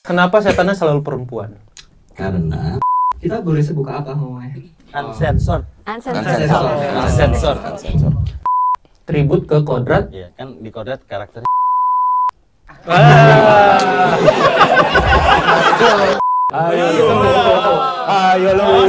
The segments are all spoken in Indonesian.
Kenapa setannya selalu perempuan? Karena kita boleh sebuka apa ngomongnya? Uncensored. Tribut ke kodrat. Iya, kan di kodrat karakternya. Ayo lu.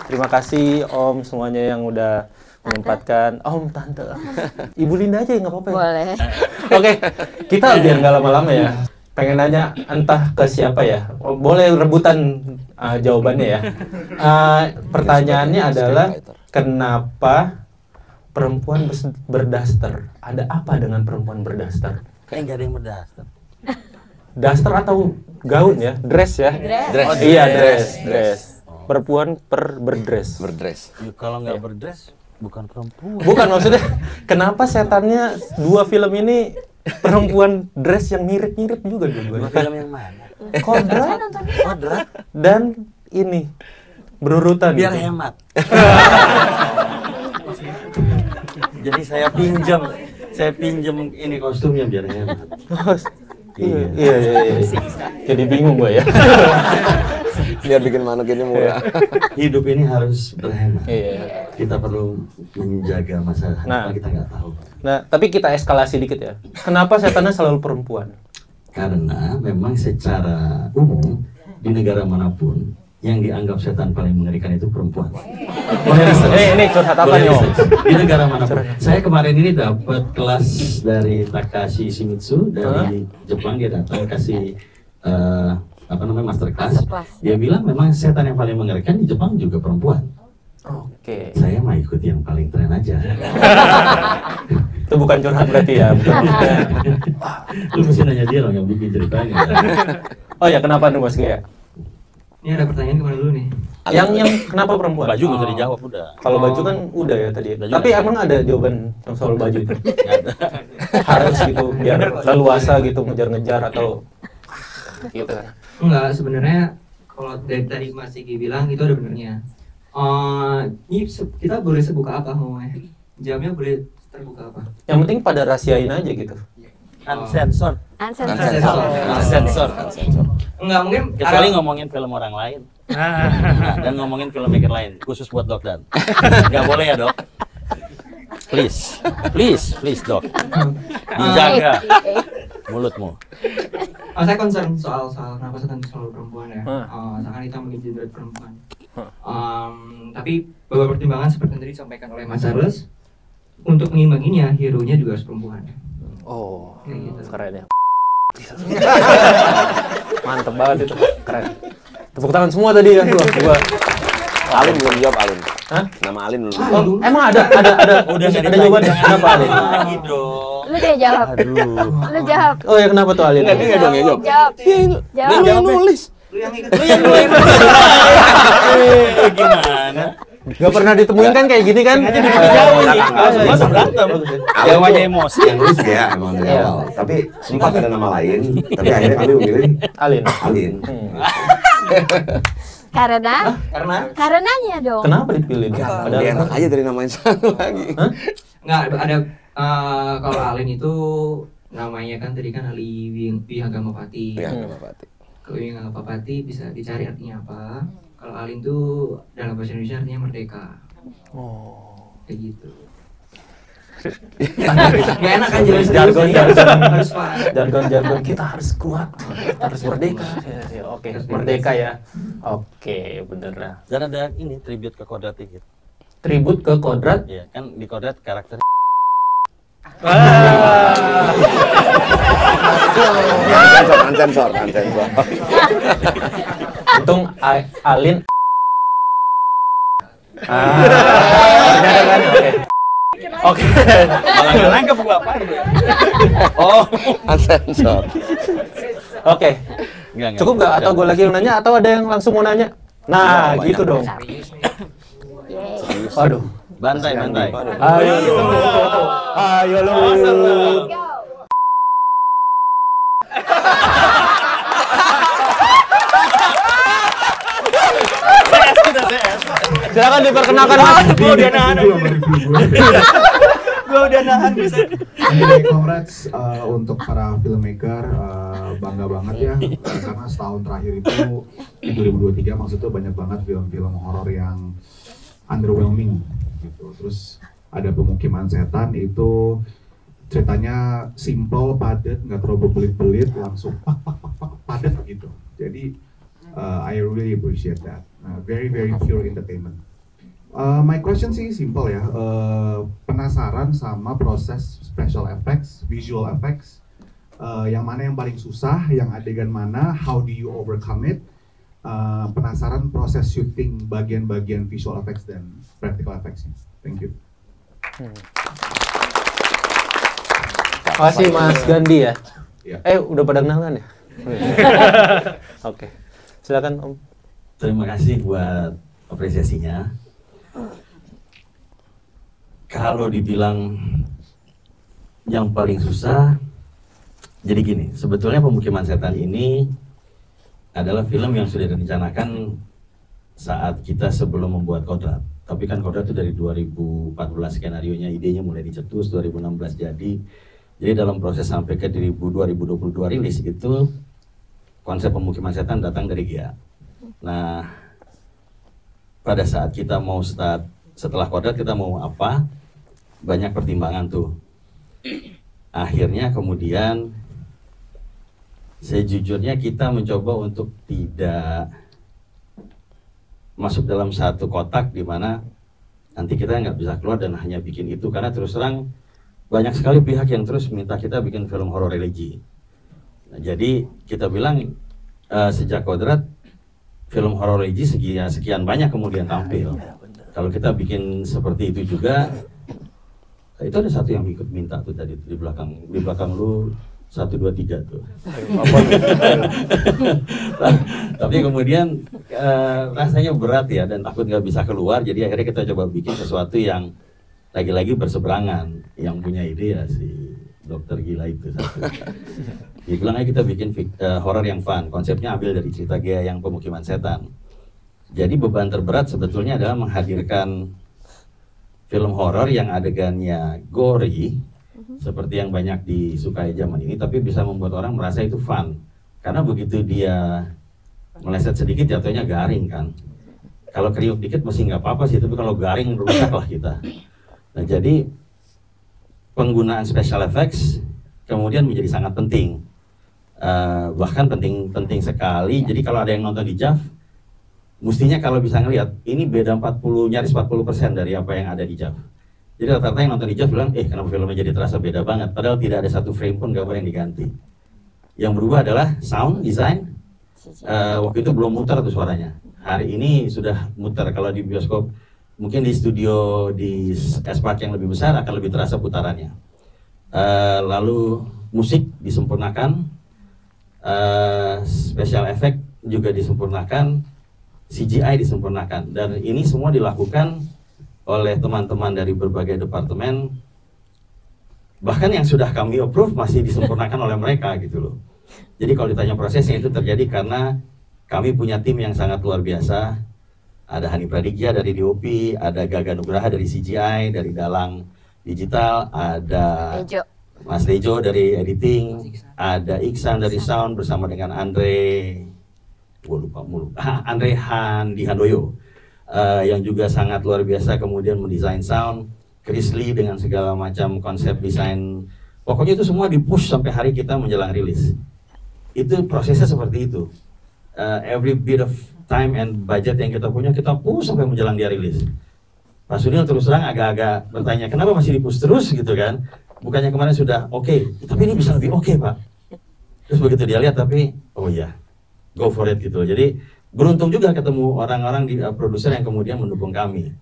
Terima kasih Om semuanya yang udah menyempatkan. Om, Tante. Ibu Linda aja ya, nggak apa-apa ya? Boleh. Oke, kita biar nggak lama-lama ya. Pengen nanya entah ke siapa ya. Oh, boleh rebutan jawabannya ya. Pertanyaannya adalah kenapa perempuan berdaster? Ada apa dengan perempuan berdaster? Kayak nggak ada yang berdasar. Daster atau gaun ya? Dress ya? Dress. Oh, iya, dress. Perempuan berdress. Ya, kalau nggak berdress, bukan perempuan. Bukan, maksudnya kenapa setannya dua film ini perempuan dress yang mirip-mirip juga Dua dua-duanya? film yang mana? Kodrat dan ini berurutan. Biar gitu. hemat. Jadi saya pinjam ini kostumnya biar hemat. Iya. Jadi bingung gue ya. Biar bikin manuk ini murah. Hidup ini harus berhemat. Iya. Kita perlu menjaga masa depan, kita nggak tahu. Nah, tapi kita eskalasi dikit ya. Kenapa setannya selalu perempuan? Karena memang secara umum di negara manapun yang dianggap setan paling mengerikan itu perempuan. Ini curhat apa nih Om? Di negara manapun. Saya kemarin ini dapat kelas dari Takashi Shimizu dari Jepang. Dia datang kasih master class. Dia bilang memang setan yang paling mengerikan di Jepang juga perempuan. Oke. Saya mah ikut yang paling tren aja. Itu bukan curhat berarti ya. Lu mesti nanya dia dong yang bikin ceritanya. Oh ya, kenapa nih Mas Gaya? Ini ada pertanyaan kemana dulu nih? Yang kenapa perempuan? Baju nggak usah dijawab udah. Kalau baju kan udah ya tadi. Baju Tapi kan. emang ada jawaban yang soal baju? Nggak ada. Harus gitu biar leluasa gitu ngejar-ngejar atau gitu. Enggak, sebenarnya kalau dari tadi Mas Sigi bilang itu ada benernya. Ini kita boleh sebuka apa ngomongnya? Jamnya boleh terbuka apa? Yang penting pada rahasiain aja gitu. Uncensored. Enggak, mungkin Kecuali ngomongin film orang lain. Dan ngomongin filmmaker lain, khusus buat Dok Dan. Nggak boleh ya Dok? Please Dok. Dijaga mulutmu. saya concern soal kenapa setan selalu perempuan ya. Misalkan kita menjadi dari perempuan. Tapi beberapa pertimbangan seperti yang tadi disampaikan oleh Mas Charles, untuk mengimbanginya, hero-nya juga harus perempuan. Oh, Kayak gitu. keren ya. Mantep banget itu, keren. Tepuk tangan semua tadi ya, gua. Alin belum jawab, Alin. Hah? Nama Alin belum. Oh, emang ada Udah ada jawabannya kenapa Alin? lagi dong. Lu deh jawab. Aduh. Lu jawab. Oh ya, kenapa tuh Alin? Enggak, dia dong yang jawab. Jawab. Dia yang nulis. Lu yang ikut. Gimana? Gak pernah ditemuin kan kayak gini kan? Aja duduk jauh nih. Masa berantem? Jawanya emosi. Yang nulis ya emang dari awal. Tapi sempat ada nama lain. Tapi akhirnya kami memilih Alin. Alin. Karenanya dong. Kenapa dipilih? Dia enak aja dari nama yang satu lagi. Enggak, ada kalau Alin itu namanya kan tadi kan Ali Wihagamapati. Ya, nggak apa-apa. Kalau Wihagamapati bisa dicari artinya apa? Kalau Alin tuh dalam bahasa Indonesia artinya merdeka. Oh. Kayak gitu. Gak enak kan jelas Jargon harus paham. jargon kita harus kuat, kita harus merdeka. Ya, oke, merdeka ya. Oke, bener lah. Dan ada ini tribute ke kodrat dikit. Tribut ke kodrat. Iya, kan di kodrat karakter. Unsensor. Untung Alin. Ternyata kan, oke. Malah nggak nangkep gua apa? Oh, Unsensor. Oke. Enggak. Cukup nggak? Atau gue lagi yang nanya? Atau ada yang langsung mau nanya? Nah, gitu dong. Waduh. Bantai. Ayo lu. Silakan diperkenalkan Mas. Gue udah nahan. Gue udah nahan bisa. Anyway, congrats untuk para filmmaker, bangga banget ya karena setahun terakhir itu 2023 maksudnya banyak banget film-film horor yang underwhelming gitu. Terus ada Pemukiman Setan itu ceritanya simple, padat, nggak terlalu berbelit-belit, langsung padat gitu. Jadi I really appreciate that. Very pure entertainment. My question sih simple ya, penasaran sama proses special effects, visual effects, yang mana yang paling susah, yang adegan mana, how do you overcome it, penasaran proses syuting bagian-bagian visual effects dan practical effects-nya. Thank you. Makasih Mas Gandhi ya. Ya. Udah pada kenal kan ya? Oke. Silakan Om. Terima kasih buat apresiasinya. Kalau dibilang yang paling susah, jadi gini, sebetulnya Pemukiman Setan ini adalah film yang sudah direncanakan saat kita sebelum membuat Kodrat. Tapi kan Kodrat itu dari 2014 skenarionya, idenya mulai dicetus, 2016 jadi. Jadi dalam proses sampai ke 2022 rilis itu konsep Pemukiman Setan datang dari Gia. Nah, pada saat kita mau start setelah Kodrat kita mau apa, banyak pertimbangan tuh. Akhirnya kemudian sejujurnya kita mencoba untuk tidak masuk dalam satu kotak di mana nanti kita nggak bisa keluar dan hanya bikin itu, karena terus terang banyak sekali pihak yang terus minta kita bikin film horor religi. Nah, jadi kita bilang sejak Kodrat film horor religi sekian banyak kemudian tampil. Kalau kita bikin seperti itu juga, itu ada satu yang ikut minta tuh tadi di belakang lu 1, 2, 3 tuh. Tapi kemudian rasanya berat ya dan takut nggak bisa keluar, jadi akhirnya kita coba bikin sesuatu yang lagi-lagi berseberangan. Yang punya ide ya si dokter gila itu satu. Dia bilang aja kita bikin horor yang fun. Konsepnya ambil dari cerita Gia yang Pemukiman Setan. Jadi beban terberat sebetulnya adalah menghadirkan film horor yang adegannya gory, seperti yang banyak disukai zaman ini, tapi bisa membuat orang merasa itu fun. Karena begitu dia meleset sedikit jatuhnya garing kan. Kalau kriuk dikit masih nggak apa-apa sih, tapi kalau garing rusak lah kita. Nah, jadi penggunaan special effects kemudian menjadi sangat penting, bahkan penting sekali. Jadi kalau ada yang nonton di JAV, mestinya kalau bisa ngelihat ini beda nyaris 40% dari apa yang ada di JAV. Jadi rata-rata yang nonton di JAV bilang, kenapa filmnya jadi terasa beda banget, padahal tidak ada satu frame pun gambar yang diganti. Yang berubah adalah sound design. Waktu itu belum muter tuh suaranya. Hari ini sudah muter. Kalau di bioskop, mungkin di studio di S-Park yang lebih besar akan lebih terasa putarannya. Lalu musik disempurnakan, special effect juga disempurnakan, CGI disempurnakan, dan ini semua dilakukan oleh teman-teman dari berbagai departemen. Bahkan yang sudah kami approve masih disempurnakan oleh mereka gitu loh. Jadi kalau ditanya prosesnya, itu terjadi karena kami punya tim yang sangat luar biasa. Ada Hani Pradigya dari DOP, ada Gaga Nugraha dari CGI, dari Dalang Digital, ada Mas Rejo dari editing, ada Iksan dari sound bersama dengan Andre Han di Handoyo, yang juga sangat luar biasa kemudian mendesain sound. Chris Lee dengan segala macam konsep desain, pokoknya itu semua di-push sampai hari kita menjelang rilis. Itu prosesnya seperti itu. Every bit of time and budget yang kita punya, kita push sampai menjelang dia rilis. Pak Sunil terus terang agak-agak bertanya, kenapa masih di-push terus gitu kan? Bukannya kemarin sudah oke, tapi ini bisa lebih oke, Pak. Terus begitu dia lihat, tapi oh iya, go for it gitu. Jadi beruntung juga ketemu orang-orang di produser yang kemudian mendukung kami.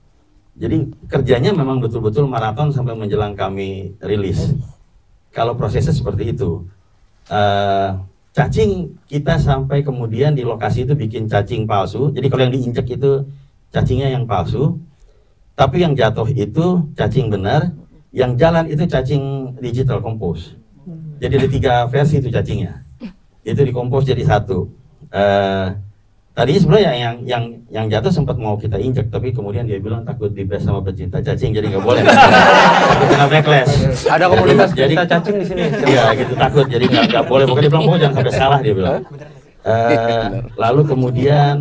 Jadi kerjanya memang betul-betul maraton sampai menjelang kami rilis. Kalau prosesnya seperti itu. Cacing kita sampai kemudian di lokasi itu bikin cacing palsu. Jadi kalau yang diinjek itu cacingnya yang palsu, tapi yang jatuh itu cacing benar, yang jalan itu cacing digital compose. Jadi ada 3 versi itu cacingnya. itu dikompos jadi satu. Tadinya sebenarnya yang jatuh sempat mau kita injek, tapi kemudian dia bilang takut dibes sama pecinta cacing, jadi nggak boleh. Takut kena backlash. Ada komunitas jadi pecinta cacing di sini. Iya gitu, takut, jadi nggak boleh. Pokoknya dia bilang pokoknya jangan sampai salah, dia bilang. Lalu kemudian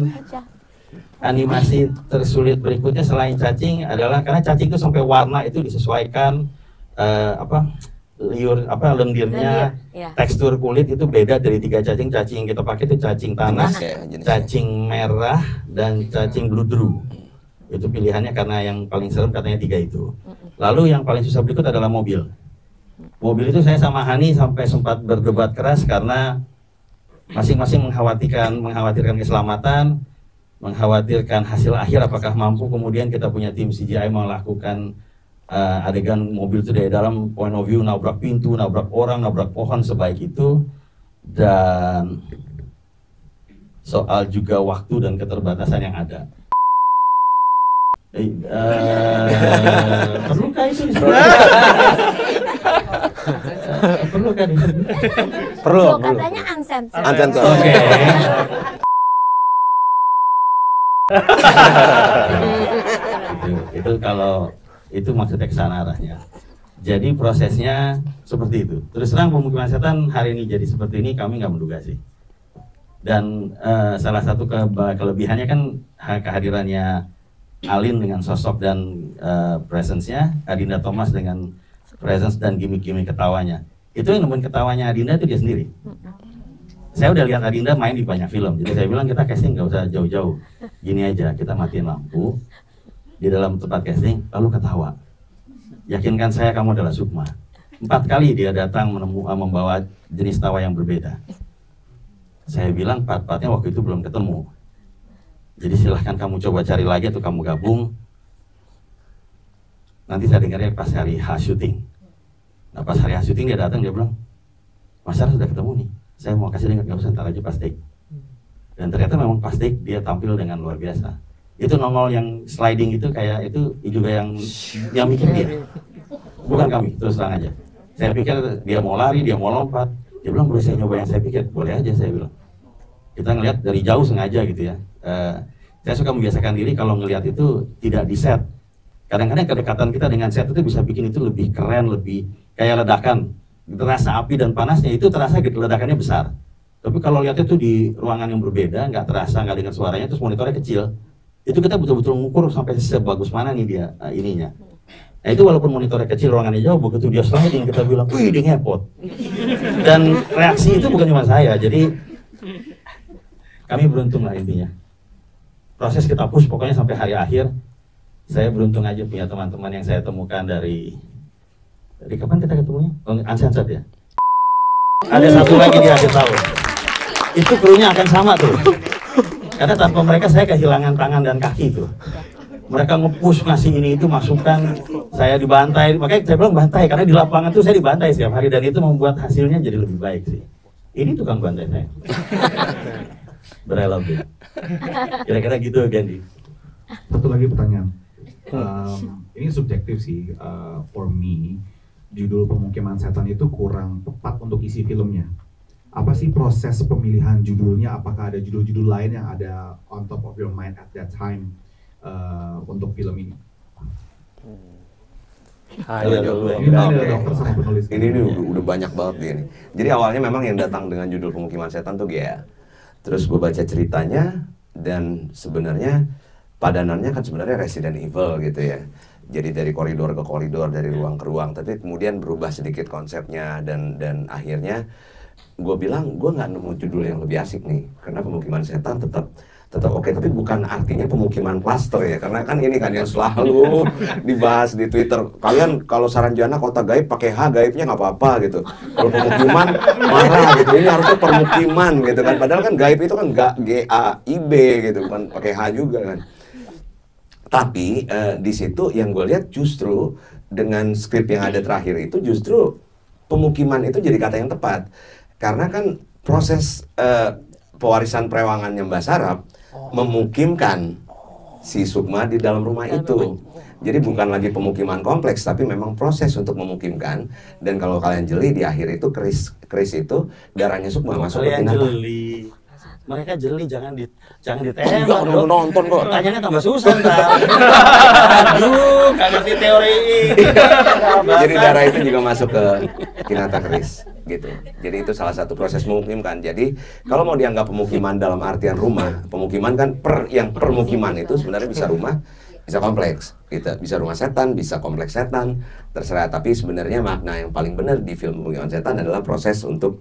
animasi tersulit berikutnya selain cacing adalah karena cacing itu sampai warna itu disesuaikan lendirnya, tekstur kulit itu beda dari 3 cacing. Cacing yang kita pakai itu cacing tanah, cacing merah, dan cacing bludru. Itu pilihannya karena yang paling serem katanya 3 itu. Lalu yang paling susah berikut adalah mobil. Mobil itu saya sama Hani sampai sempat berdebat keras karena masing-masing mengkhawatirkan keselamatan, mengkhawatirkan hasil akhir apakah mampu. Kemudian kita punya tim CGI melakukan adegan mobil itu dari dalam point of view nabrak pintu, nabrak orang, nabrak pohon sebaik itu. Dan soal juga waktu dan keterbatasan yang ada. Perlukah itu disebut? Perlukah disebut? Perlu. Katanya uncensored. Uncensored. Oke. Itu kalau itu maksudnya ke sana arahnya. Jadi prosesnya seperti itu. Terus terang pemukiman setan hari ini jadi seperti ini kami nggak menduga sih. Dan salah satu kelebihannya kan kehadirannya Alin dengan sosok dan presence-nya, Adinda Thomas dengan presence dan gimmick-gimmick ketawanya. Itu yang nemuin ketawanya Adinda itu dia sendiri. Saya udah lihat Adinda main di banyak film, jadi saya bilang kita casting nggak usah jauh-jauh. Gini aja, kita matiin lampu di dalam tempat casting, lalu ketawa. Yakinkan saya kamu adalah Sukma. 4 kali dia datang membawa jenis tawa yang berbeda. Saya bilang part-partnya waktu itu belum ketemu. Jadi silahkan kamu coba cari lagi atau kamu gabung. Nanti saya dengarnya pas hari H syuting. Nah pas hari H syuting dia datang, dia bilang, Mas Sarah sudah ketemu nih. Saya mau kasih dengar, gak usah, ntar aja pas take. Dan ternyata memang pas take dia tampil dengan luar biasa. Itu nongol yang sliding itu kayak itu juga yang bikin dia. Bukan kami, terus terang aja. Saya pikir dia mau lari, dia mau lompat. Dia bilang boleh saya nyoba yang saya pikir, boleh aja saya bilang. Kita ngelihat dari jauh sengaja gitu ya. Saya suka membiasakan diri kalau ngelihat itu tidak di set. Kadang-kadang kedekatan kita dengan set itu bisa bikin itu lebih keren, lebih kayak ledakan. Terasa api dan panasnya itu terasa gitu, ledakannya besar. Tapi kalau lihat itu di ruangan yang berbeda, nggak terasa, nggak dengar suaranya, terus monitornya kecil. Itu kita betul-betul mengukur sampai sebagus mana nih dia ininya. Nah itu walaupun monitornya kecil, ruangannya jauh, begitu dia sliding kita bilang, wih dia ngepot. Dan reaksi itu bukan cuma saya, jadi kami beruntung lah intinya. Proses kita push pokoknya sampai hari akhir. Saya beruntung aja punya teman-teman yang saya temukan dari kapan kita ketemunya? Uncensored ya? Ada satu lagi di akhir tahun. Itu krunya akan sama tuh. Karena tanpa mereka saya kehilangan tangan dan kaki tuh. Mereka nge-push ngasih ini itu masukan, saya dibantai. Makanya saya bilang bantai karena di lapangan tuh saya dibantai setiap hari dan itu membuat hasilnya jadi lebih baik sih. Ini tukang bantai saya. Berelab deh. Kira-kira gitu Gandhi. Satu lagi pertanyaan. Ini subjektif sih. For me, judul Pemukiman Setan itu kurang tepat untuk isi filmnya. Apa sih proses pemilihan judulnya? Apakah ada judul-judul lain yang ada on top of your mind at that time untuk film ini? Ini udah banyak banget nih. Jadi awalnya memang yang datang dengan judul Pemukiman Setan tuh Gea. Terus gue baca ceritanya dan sebenarnya padanannya kan sebenarnya Resident Evil gitu ya. Jadi dari koridor ke koridor, dari ruang ke ruang. Tapi kemudian berubah sedikit konsepnya dan akhirnya gue bilang gue nggak nemu judul yang lebih asik nih. Karena Pemukiman Setan tetap oke, tapi bukan artinya pemukiman klaster ya, karena kan ini kan yang selalu dibahas di Twitter. Kalian kalau Saranjana kota gaib pakai H, gaibnya nggak apa-apa gitu. Kalau pemukiman marah gitu, ini harusnya permukiman gitu kan. Padahal kan gaib itu kan nggak GAIB gitu kan, pakai H juga kan. Tapi di situ yang gue lihat justru dengan skrip yang ada terakhir itu justru pemukiman itu jadi kata yang tepat, karena kan proses pewarisan perewangannya Mbak Sarap memukimkan si Sukma di dalam rumah itu. Jadi bukan lagi pemukiman kompleks, tapi memang proses untuk memukimkan. Dan kalau kalian jeli di akhir itu keris itu darahnya Sukma masuk ke Kinata. Mereka jeli, jangan ditembak. Nonton kok. Tanyanya tambah susah ntar. Aduh, gak ngerti teori. Jadi darah itu juga masuk ke Kinata keris gitu. Jadi itu salah satu proses memukimkan. Jadi kalau mau dianggap pemukiman dalam artian rumah, pemukiman kan yang permukiman itu sebenarnya bisa rumah, bisa kompleks gitu. Bisa rumah setan, bisa kompleks setan, terserah. Tapi sebenarnya makna yang paling benar di film Pemukiman Setan adalah proses untuk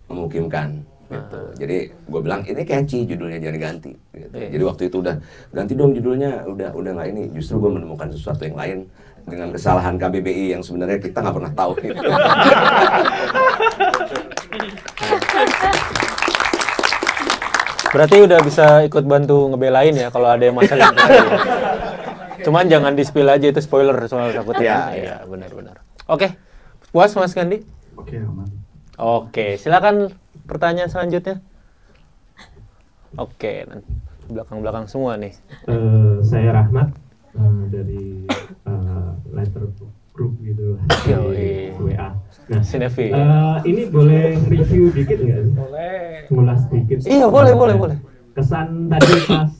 memukimkan gitu. Jadi gue bilang ini catchy, judulnya jangan diganti gitu. Jadi waktu itu udah ganti dong judulnya, udah nggak ini. Justru gue menemukan sesuatu yang lain dengan kesalahan KBBI yang sebenarnya kita nggak pernah tahu gitu. Berarti udah bisa ikut bantu ngebelain ya kalau ada yang masalah. Cuman jangan di-spill aja, itu spoiler soal takutnya. Iya, benar-benar. Oke. Puas Mas Kandi? Oke, aman. Oke, silakan pertanyaan selanjutnya. Oke, belakang-belakang semua nih. Saya Rahmat dari letter group gitu, WA. Nah, Sinevi. Ini boleh review dikit nggak? Boleh. Ngulas dikit. Iya, boleh. Kesan tadi pas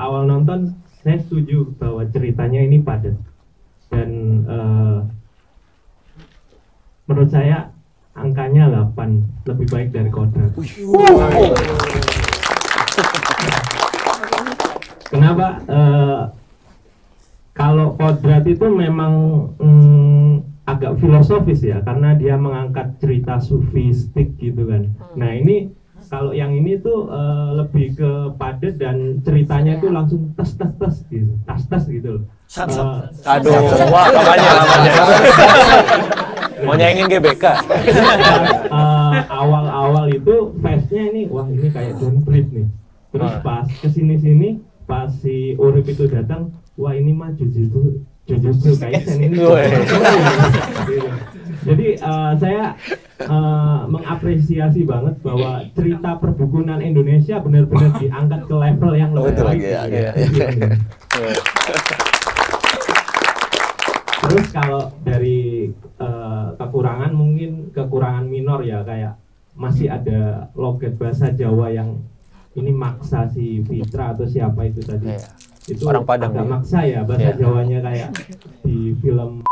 awal nonton, saya setuju bahwa ceritanya ini padat dan menurut saya angkanya 8 lebih baik dari Kodrat. Kenapa? Kalau Kodrat itu memang agak filosofis ya, karena dia mengangkat cerita sufistik gitu kan. Nah ini kalau yang ini tuh lebih ke padat dan ceritanya itu langsung tas gitu, tas gitu loh. Aduh, wah lamanya. Mau nyanyiin GBK. Awal-awal itu face-nya ini, wah ini kayak Don't Breathe nih. Terus pas kesini-sini, pas si Urip itu datang, wah ini mah Jujutsu Kaisen ini. Jadi saya mengapresiasi banget bahwa cerita perbukunan Indonesia benar-benar diangkat ke level yang lebih baik. Terus kalau dari kekurangan, mungkin kekurangan minor ya, kayak masih ada logat bahasa Jawa yang ini maksa si Fitra atau siapa itu tadi. Itu orang Padang agak maksa ya bahasa Jawanya, kayak di film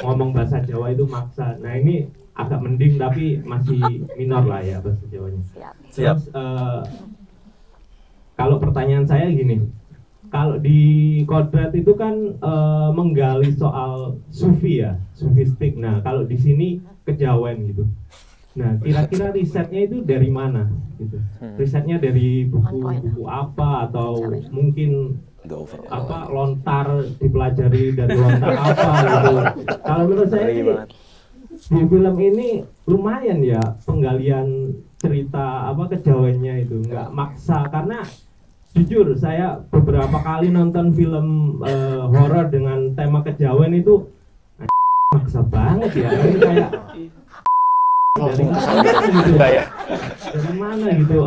ngomong bahasa Jawa itu maksa. Nah ini agak mending tapi masih minor lah ya bahasa Jawanya. Terus kalau pertanyaan saya gini, kalau di Kodrat itu kan menggali soal sufi ya, sufistik. Nah kalau di sini kejawen gitu. Nah kira-kira risetnya itu dari mana gitu? Risetnya dari buku apa atau mungkin apa lontar dipelajari dari lontar apa gitu? Kalau menurut saya ini, di film ini lumayan ya penggalian cerita apa kejawennya itu, nggak maksa. Karena jujur saya beberapa kali nonton film horor dengan tema kejawen itu maksa banget ya, ini kayak dari mana gitu, dari mana gitu,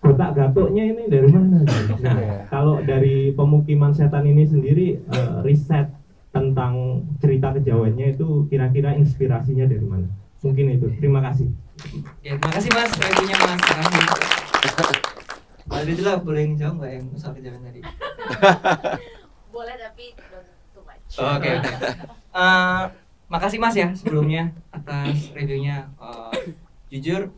gotak gatuknya ini dari mana gitu. Nah kalau dari Pemukiman Setan ini sendiri, riset tentang cerita kejawennya itu kira-kira inspirasinya dari mana? Mungkin itu. Terima kasih. Ya terima kasih Mas, reviewnya Mas. Mas Ridla boleh jawab nggak yang soal kejawen tadi? Boleh tapi don't too much. Oke. Makasih Mas ya sebelumnya atas reviewnya. Jujur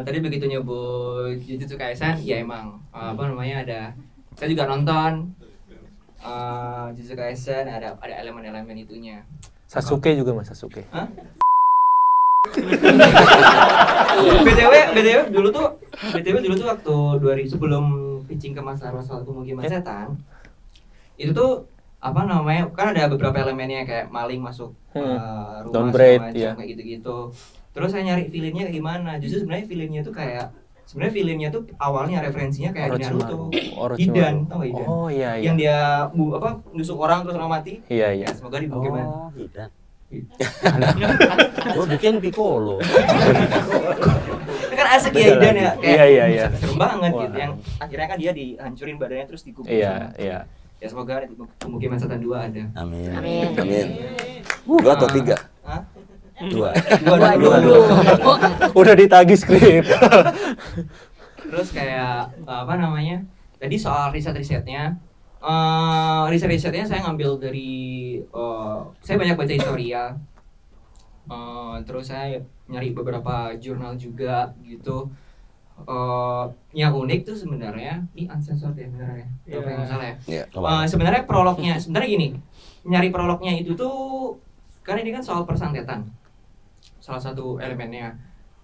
tadi begitu nyebut Jujutsu Kaisen, ya emang ada, saya juga nonton Jujutsu Kaisen, ada elemen-elemen itunya. Sasuke juga Mas, Sasuke. Hah? BTW dulu tuh waktu sebelum pitching ke Mas Arwa soal Pemukiman Setan, itu tuh kan ada beberapa elemennya kayak maling masuk rumah macam kayak gitu-gitu. Terus saya nyari feelingnya kayak gimana. Justru sebenarnya feelingnya tuh awalnya referensinya kayak di Naruto, Hidan, tau gak Hidan? Oh iya. Yang dia nusuk orang terus orang mati. Iya. Ya, semoga di Pemukiman. Oh, Hidan. Gue bikin Piccolo. Kan asik ya Idan ya. Iya. Serem banget Wah. gitu. Yang akhirnya kan dia dihancurin badannya terus dikubur. Iya. Ya semoga di pemukiman setan 2 ada. Amin. Amin. 2 atau 3? Hah? 2. Dua. Udah ditagih skrip. Terus kayak apa namanya? Tadi soal riset-risetnya. Riset-risetnya saya ngambil dari saya banyak baca historia. Terus saya nyari beberapa jurnal juga gitu. Yang unik tuh sebenarnya ini uncensored ya benar ya, apa yang nggak salah ya. Sebenarnya prolognya, sebenarnya gini, nyari prolognya itu tuh karena ini kan soal persantetan, salah satu elemennya.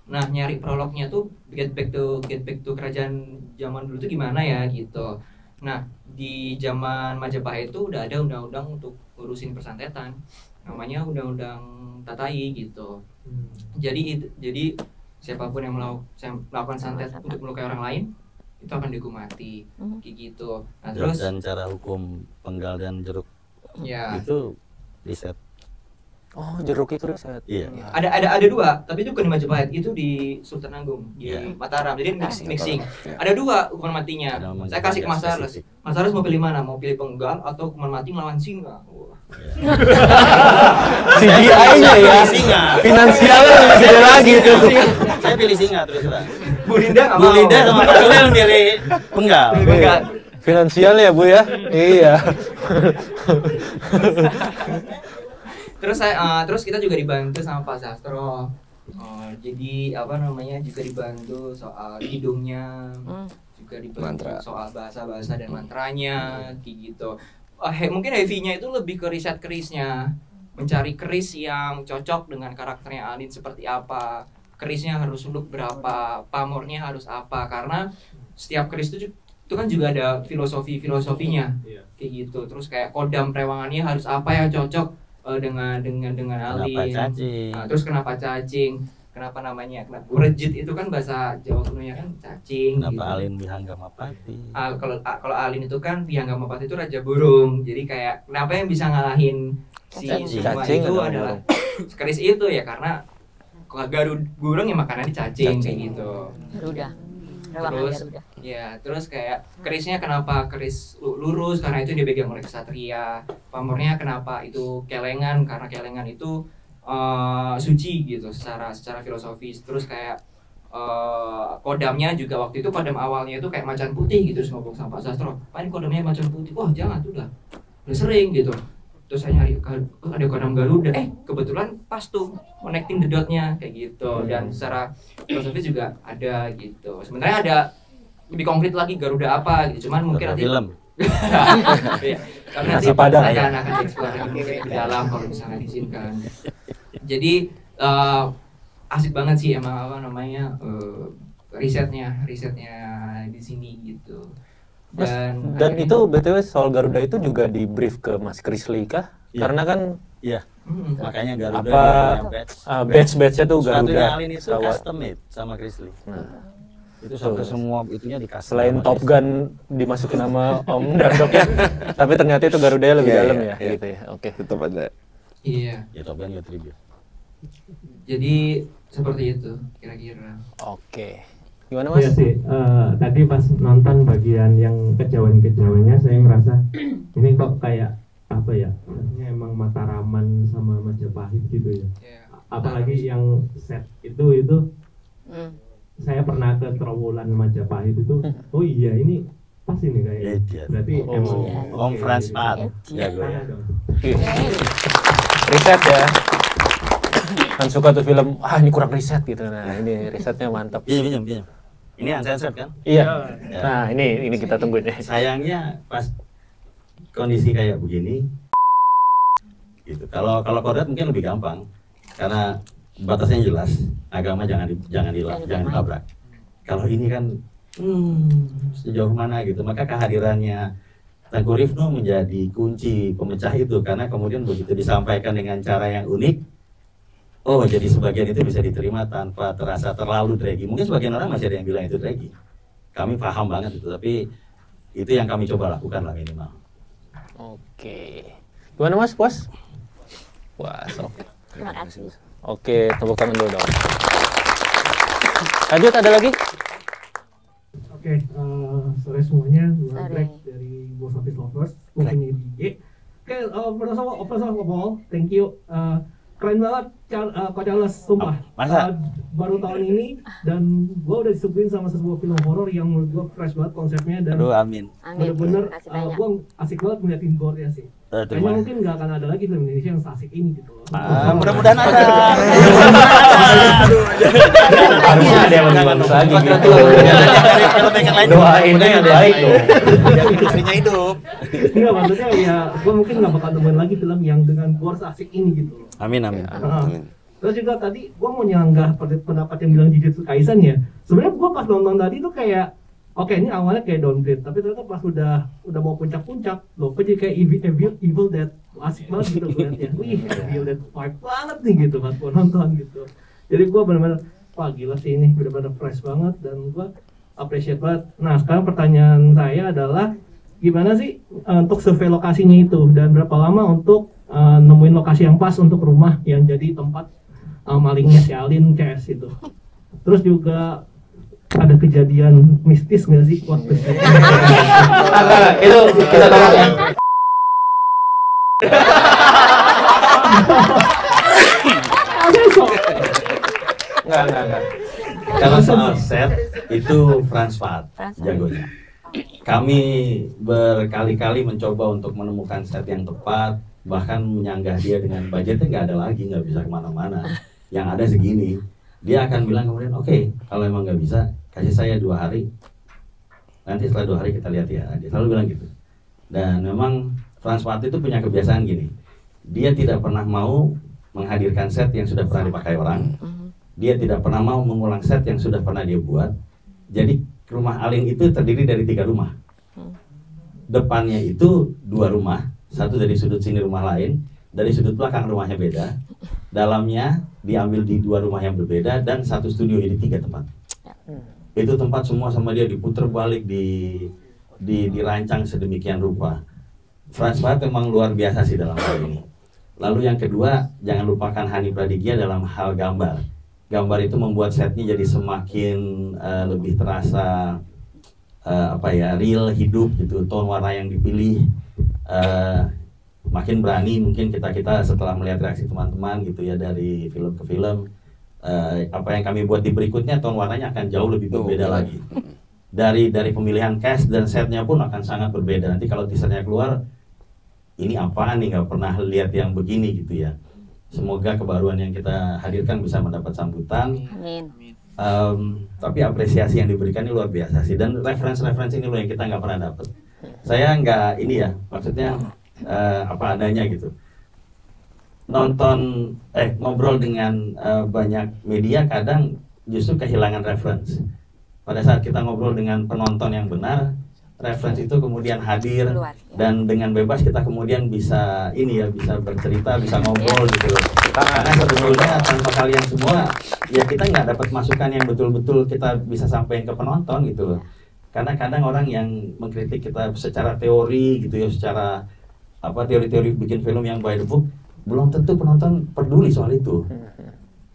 Nah nyari prolognya tuh get back to kerajaan zaman dulu tuh gimana ya gitu. Nah di zaman Majapahit itu udah ada undang-undang untuk ngurusin persantetan, namanya undang-undang Tatai gitu. Jadi siapapun yang melakukan santet untuk melukai orang lain itu akan dihukum mati, kayak gitu. Nah terus Dan cara hukum penggal dan jeruk ya itu riset. Oh, jeruk itu riset. Iya. ada 2, tapi itu bukan di Majapahit, itu di Sultan Agung di Mataram. Jadi mixing. Ada 2 hukuman matinya. Saya kasih ke Mas Charles. Mas Charles mau pilih mana? Mau pilih penggal atau hukuman mati melawan singa? CGI-nya ya. Singa. Finansialnya lebih gede lagi itu. Saya pilih singa terus terang. Bu Linda nggak Bu mau. Linda sama Pak Sulel milih penggal. Penggal. Finansial ya Bu ya. Iya. Terus kita juga dibantu sama Pak Sastro. Jadi apa namanya juga dibantu soal hidungnya, juga dibantu Mantra. soal bahasa-bahasa dan mantranya, kayak gitu. Mungkin heavy-nya itu lebih ke riset kerisnya, mencari keris yang cocok dengan karakternya Alin seperti apa, kerisnya harus look berapa, pamornya harus apa, karena setiap keris itu kan juga ada filosofinya, kayak gitu. Terus kayak kodam perewangannya harus apa yang cocok dengan Alin. Kenapa cacing? Terus kenapa cacing? Kenapa namanya? Urejit itu kan bahasa Jawa kunonya kan cacing. Kenapa gitu. Alin Bihangamapati? Kalau Alin itu kan Bihangamapati itu raja burung. Jadi kayak kenapa yang bisa ngalahin si Sukma Cacing itu atau adalah keris itu ya karena Garud burung yang makanannya cacing kayak gitu. Garuda. Terus kayak kerisnya kenapa keris lurus karena itu dipegang oleh ksatria. Pamornya kenapa itu kelengan karena kelengan itu suci gitu secara filosofis. Terus kayak kodamnya juga waktu itu kodam awalnya itu kayak macan putih gitu. Terus ngomong sama Pak Sastro, Pak ini kodamnya macan putih. Wah jangan tuh udah sering gitu. Terus saya nyari ada kodam Garuda, kebetulan pas tuh connecting the dot-nya kayak gitu. Dan secara filosofis juga ada gitu. Sebenarnya ada lebih konkret lagi Garuda apa gitu, cuman mungkin nanti film. Karena nanti akan dieksplor lebih dalam kalau misalnya diizinkan. Jadi asik banget sih emang apa namanya risetnya di sini gitu. Dan itu BTW soal Garuda itu juga di brief ke Mas Krisli kah? Iya. Karena kan Makanya Garuda batch-batchnya tuh Garuda. Sepatunya Alin itu custom made sama Krisli. Itu sampai semua itunya dikasih. Selain Top Gun dimasukin nama Om Dardok ya, tapi ternyata itu Garuda lebih dalam ya, gitu ya. Oke. Tetap ada. Iya. Ya Top Gun ya tribute. Jadi seperti itu kira-kira. Oke. Gimana Mas? Iya sih, tadi pas nonton bagian yang kejawen-kejawennya saya ngerasa ini kok kayak apa ya, rasanya emang Mataraman sama Majapahit gitu ya. Apalagi yang set itu saya pernah ke Trowulan Majapahit itu, oh iya ini pas ini kayaknya. Berarti emang Om Frans Pat. Jago ya. Riset ya. Kan suka tuh film, ini kurang riset gitu. Nah, ini risetnya mantap. Pinjam. Ini uncensored kan? Iya. Nah, ini kita tungguin ya. Sayangnya pas kondisi kayak begini gitu. Kalau kodrat mungkin lebih gampang karena batasnya jelas, agama jangan ditabrak. Kalau ini kan sejauh mana gitu, maka kehadirannya Tengku Rifno menjadi kunci pemecah itu karena kemudian begitu disampaikan dengan cara yang unik, jadi sebagian itu bisa diterima tanpa terasa terlalu draggy. Mungkin sebagian orang masih ada yang bilang itu draggy. Kami paham banget itu, tapi itu yang kami coba lakukan lah minimal. Oke. Gimana Mas, puas? Puas, oke. Terima kasih. Oke, tepuk tangan dulu dong. Lanjut, ada lagi? Oke, sore semuanya, gue Greg dari Box Office Lovers, mungkin di IG. Oke, first of all, thank you. Keren banget, Coach Charles, sumpah. Masa? Baru tahun ini, dan gue udah disuguhin sama sebuah film horor yang menurut gue fresh banget konsepnya. Dan aduh, amin. bener-bener, gue asik banget ngeliatin gore-nya sih. Kayaknya mungkin nggak akan ada lagi film Indonesia yang asik ini gitu loh. Mudah-mudahan ada. Harusnya ada yang lebih bagus lagi. Doainnya yang baik dong. Istrinya hidup. Enggak, maksudnya ya, gue mungkin nggak bakal temuin lagi film yang dengan gore asik ini gitu loh. Amin, amin. Terus juga tadi gue mau nyanggah pendapat yang bilang Jujutsu Kaisen ya. Sebenarnya gue pas nonton tadi tuh kayak oke, ini awalnya kayak downgrade, tapi ternyata pas udah mau puncak-puncak, loh kok jadi kayak Evil Dead, asik banget gitu gue liatnya. Wih, Evil Dead vibe banget nih gitu pas gue nonton gitu. Jadi gue bener-bener, wah gila sih ini, bener-bener fresh banget dan gue appreciate banget. Nah sekarang pertanyaan saya adalah, gimana sih untuk survei lokasinya itu, dan berapa lama untuk nemuin lokasi yang pas untuk rumah yang jadi tempat malingnya si Alin CS itu. Terus juga ada kejadian mistis nggak sih waktu itu kita tolong ya. Enggak. Kalau soal set itu Frans Fahd jagonya. Kami berkali-kali mencoba untuk menemukan set yang tepat, bahkan menyanggah dia dengan budgetnya nggak ada lagi, nggak bisa kemana-mana. Yang ada segini, dia akan bilang kemudian, oke, kalau emang nggak bisa, kasih saya 2 hari. Nanti setelah 2 hari kita lihat ya. Dia selalu bilang gitu. Dan memang Frans Fahd itu punya kebiasaan gini. Dia tidak pernah mau menghadirkan set yang sudah pernah dipakai orang. Dia tidak pernah mau mengulang set yang sudah pernah dia buat. Jadi rumah Alin itu terdiri dari 3 rumah. Depannya itu 2 rumah. Satu dari sudut sini rumah lain. Dari sudut belakang rumahnya beda. Dalamnya diambil di 2 rumah yang berbeda dan 1 studio, jadi 3 tempat. Itu tempat semua sama dia diputer balik, dirancang sedemikian rupa. Frans Fahd memang luar biasa sih dalam hal ini. Lalu yang kedua, jangan lupakan Hani Pradigya dalam hal gambar. Gambar itu membuat setnya jadi semakin lebih terasa real, hidup gitu. Tone warna yang dipilih makin berani mungkin kita setelah melihat reaksi teman-teman gitu ya dari film ke film. Apa yang kami buat di berikutnya tone warnanya akan jauh lebih berbeda lagi. Dari pemilihan cast dan setnya pun akan sangat berbeda. Nanti kalau teasernya keluar, ini apaan nih, nggak pernah lihat yang begini gitu ya. Semoga kebaruan yang kita hadirkan bisa mendapat sambutan. Amin. Tapi apresiasi yang diberikan ini luar biasa sih, dan referensi ini loh yang kita nggak pernah dapat. Saya nggak ini ya, maksudnya apa adanya gitu. Ngobrol dengan banyak media kadang justru kehilangan referensi. Pada saat kita ngobrol dengan penonton yang benar, referensi itu kemudian hadir dan dengan bebas kita kemudian bisa bisa bercerita, bisa ngobrol gitu loh. Karena sebetulnya tanpa kalian semua ya kita nggak dapat masukan yang betul-betul kita bisa sampaikan ke penonton gitu loh. Karena kadang orang yang mengkritik kita secara teori gitu ya, secara teori-teori bikin film yang by the book, belum tentu penonton peduli soal itu.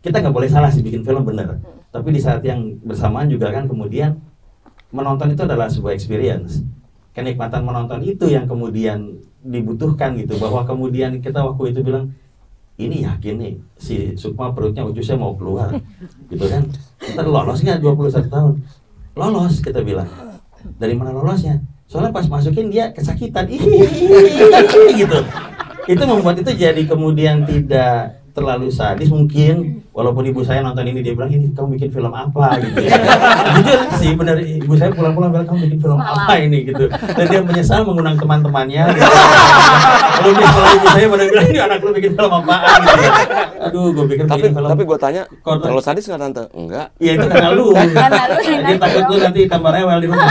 Kita nggak boleh salah sih bikin film bener, tapi di saat yang bersamaan juga kan kemudian menonton itu adalah sebuah experience. Kenikmatan menonton itu yang kemudian dibutuhkan gitu, bahwa kemudian kita waktu itu bilang, ini yakin nih si Sukma perutnya ujusnya mau keluar gitu kan, ntar lolos nggak 21 tahun? Lolos, kita bilang. Dari mana lolosnya? Soalnya pas masukin dia kesakitan gitu. Itu membuat itu jadi kemudian tidak terlalu sadis mungkin, walaupun ibu saya nonton ini dia bilang, ini kamu bikin film apa gitu ya. Jujur sih benar, ibu saya pulang-pulang bilang kamu bikin film apa ini gitu, dan dia menyesal mengundang teman-temannya gitu. Lalu misalnya ibu saya pada bilang, ini anak lu bikin film apaan gitu ya. Aduh, gue pikir bikin film. Tapi gue tanya, terlalu sadis nggak tante? Enggak. Iya itu karena lu. Dia takut lu nanti tambah rewel di rumah.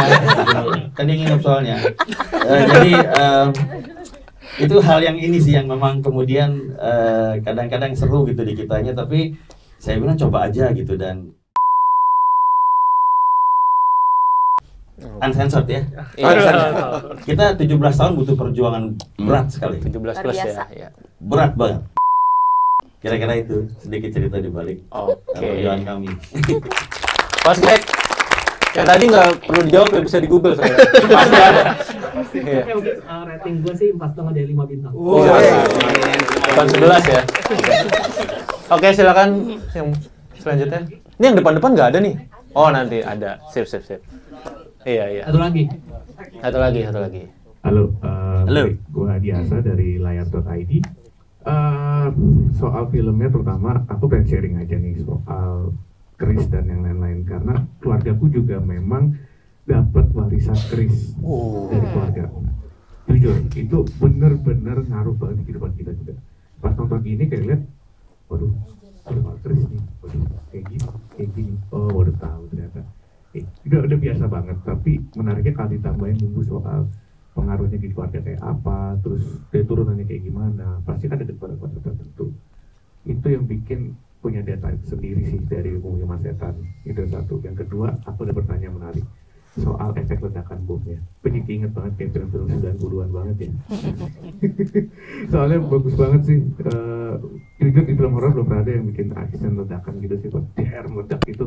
Kan dia nginep soalnya. Jadi itu hal yang ini sih yang memang kemudian kadang-kadang seru gitu di kitanya, tapi saya bilang coba aja gitu. Dan uncensored ya. Kita 17 tahun butuh perjuangan berat sekali. 17 plus ya. Berat banget. Kira-kira itu sedikit cerita di balik perjuangan kami. Pas Greg. Yang tadi nggak perlu dijawab ya, bisa di Google saya. Pasti ada. Iya. Rating gue sih 4,5 dari 5 bintang. Depan 11 ya. Oke, silakan yang selanjutnya. Ini yang depan-depan nggak ada nih. Oh, nanti ada. Sip. Iya. Satu lagi. Halo, Halo. gue Adiasa dari layar.id. Soal filmnya terutama aku pengen sharing aja nih soal Chris dan yang lain-lain karena keluargaku juga memang dapat warisan Chris dari keluarga. Jujur, itu bener-bener ngaruh banget di kehidupan kita juga. Pas nonton ini kayak lihat, waduh, soal Chris nih, waduh, kayak gini. Oh, waduh tahu ternyata. Udah biasa banget, tapi menariknya kalau ditambahin bumbu soal pengaruhnya di keluarga kayak apa, terus dari turunannya kayak gimana, pasti kan ada keluarga tertentu. Itu yang bikin punya data sendiri sih dari Pemukiman Setan. Itu satu. Yang kedua, aku ada pertanyaan menarik soal efek ledakan bomnya. Pengen inget banget kayak film-film 90-an banget ya. Soalnya bagus banget sih. Jujur di film horor belum pernah ada yang bikin action ledakan gitu sih. Pas der meledak itu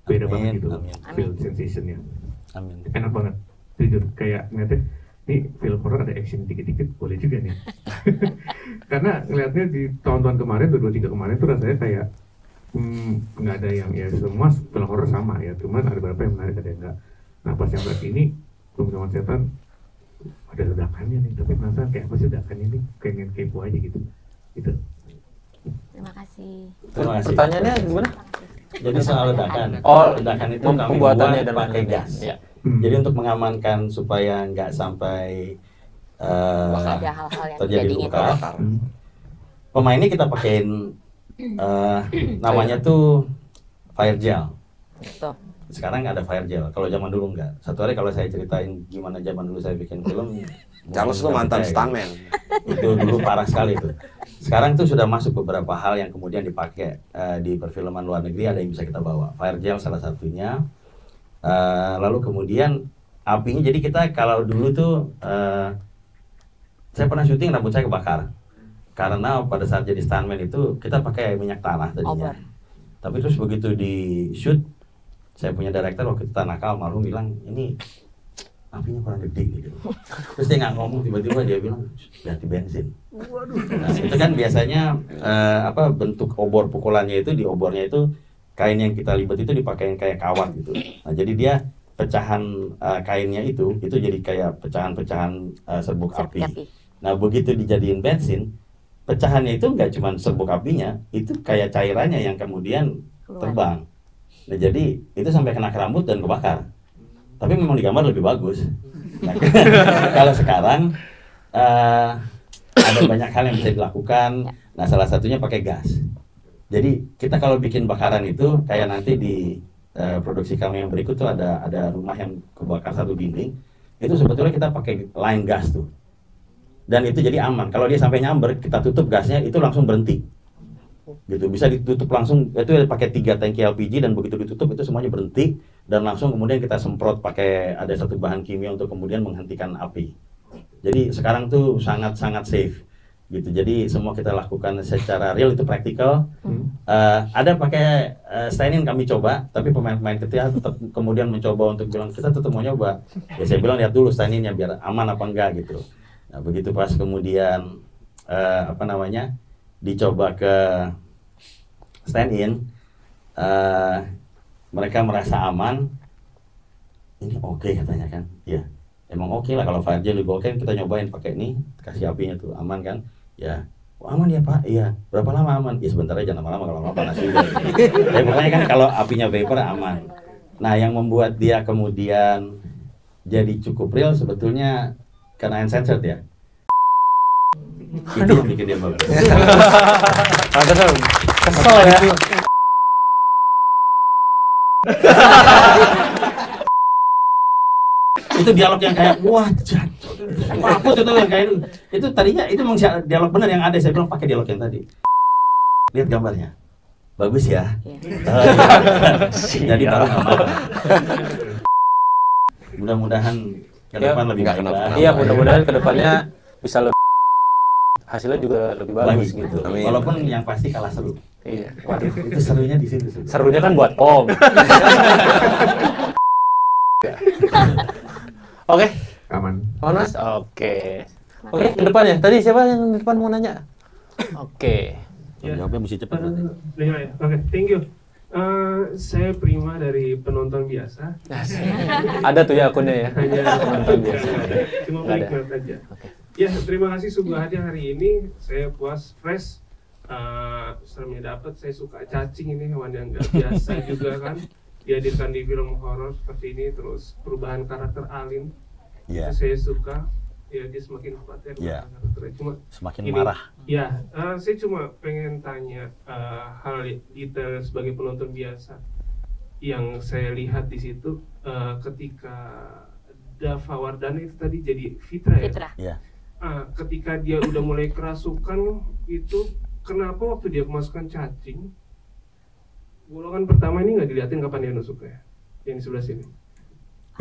beda banget gitu. Feel sensation-nya. Enak banget. Jujur kayak ngeliatnya ini film horor ada action dikit-dikit boleh juga nih. Karena ngeliatnya di tahun-tahun kemarin, 2023 kemarin tuh rasanya kayak nggak ada yang ya semua film horor sama ya, cuman ada beberapa yang menarik ada yang enggak. Nah pas yang lihat ini Pemukiman Setan ada ledakannya nih, tapi penasaran kayak apa sih ledakannya nih, pengen kepo aja gitu. Gitu. Terima kasih. Pertanyaannya gimana? Jadi soal ledakan. Ledakan itu kami pembuatannya buat dan pakai gas. Ya. Jadi untuk mengamankan supaya nggak sampai Ada hal-hal yang terjadi tidak luka. diinginkan. Pemainnya kita pakein namanya tuh fire gel. Tuh. Sekarang ada fire gel. Kalau zaman dulu enggak. Satu hari kalau saya ceritain gimana zaman dulu saya bikin film. Charles tuh mantan stuntman. Itu dulu parah sekali itu. Sekarang tuh sudah masuk beberapa hal yang kemudian dipakai di perfilman luar negeri, ada yang bisa kita bawa. Fire gel salah satunya. Lalu kemudian apinya, jadi kita kalau dulu tuh saya pernah syuting rambut saya kebakar karena pada saat jadi stuntman itu kita pakai minyak tanah tadinya. Tapi terus begitu di shoot, saya punya director waktu itu nakal almarhum bilang ini apinya kurang gede gitu. Terus dia nggak ngomong, tiba-tiba dia bilang ganti bensin. Nah itu kan biasanya bentuk obor pukulannya itu, di obornya itu kain yang kita libat itu dipakein kayak kawat gitu. Nah jadi dia pecahan kainnya itu jadi kayak pecahan-pecahan serbuk api. Nah begitu dijadiin bensin, pecahannya itu nggak cuma serbuk apinya, itu kayak cairannya yang kemudian terbang. Nah jadi itu sampai kena ke rambut dan kebakar. Tapi memang digambar lebih bagus. Nah, kalau sekarang ada banyak hal yang bisa dilakukan. Nah salah satunya pakai gas. Jadi kita kalau bikin bakaran itu kayak nanti di produksi kami yang berikut tuh ada rumah yang kebakar satu dinding. Itu sebetulnya kita pakai line gas tuh. Dan itu jadi aman. Kalau dia sampai nyamber, kita tutup gasnya, itu langsung berhenti. Gitu, bisa ditutup langsung, itu pakai 3 tangki LPG dan begitu ditutup itu semuanya berhenti dan langsung kemudian kita semprot pakai ada satu bahan kimia untuk kemudian menghentikan api. Jadi sekarang tuh sangat-sangat safe. Gitu. Jadi semua kita lakukan secara real, itu praktikal. Ada pakai stand-in kami coba, tapi pemain-pemain ketiga tetap kemudian mencoba untuk bilang kita tetap mau nyoba. Ya saya bilang lihat dulu stand-innya biar aman apa enggak gitu. Nah begitu pas kemudian dicoba ke stand-in, mereka merasa aman. Ini oke katanya kan, ya emang oke lah kalau fire gel juga oke. Kita nyobain pakai ini, kasih apinya tuh aman kan. Ya, aman ya Pak, iya. Berapa lama aman? Ya sebentar aja, lama-lama kalau lama panas juga. Tapi pokoknya kan kalau apinya vapor aman. Nah yang membuat dia kemudian jadi cukup real sebetulnya karena uncensored ya. Itu yang bikin dia bagus. Kesel ya. Itu dialog yang kayak wah jatuh. Apa itu yang kayak itu tadinya itu memang dialog benar yang ada, saya bilang pakai dialog yang tadi. Lihat gambarnya. Bagus ya. Jadi baru mudah-mudahan ke depan lebih baik. Iya, mudah-mudahan ke depannya bisa lebih. hasilnya juga lebih bagus gitu. Amin. Walaupun yang pasti kalah seru. Iya. Waduh. Itu serunya di situ. Serunya kan buat Om. Oke. Aman. Aman Mas? Oke. Oke, ke depan ya. Tadi siapa yang di depan mau nanya? Oke. Jawabnya mesti cepat berarti. Oke, thank you. Saya Prima dari penonton biasa. Ada tuh ya akunnya ya. Penonton biasa. Cuma Nggak ada. menikmati aja. Ya, terima kasih Sungguh Hati hari ini. Saya puas, fresh. Seremnya dapat. Saya suka cacing, ini hewan yang nggak biasa juga kan. Dihadirkan di film horor seperti ini, terus perubahan karakter Alin. Iya. Itu saya suka. Ya, dia semakin kuat ya karakternya. Cuma Semakin ini, marah. Ya, saya cuma pengen tanya hal detail sebagai penonton biasa yang saya lihat di situ ketika Dava Wardana itu tadi jadi Fitra ya. Iya. Ketika dia udah mulai kerasukan itu, kenapa waktu dia kemasukan cacing, golongan pertama ini nggak dilihatin kapan dia nusuk ya? Yang di sebelah sini.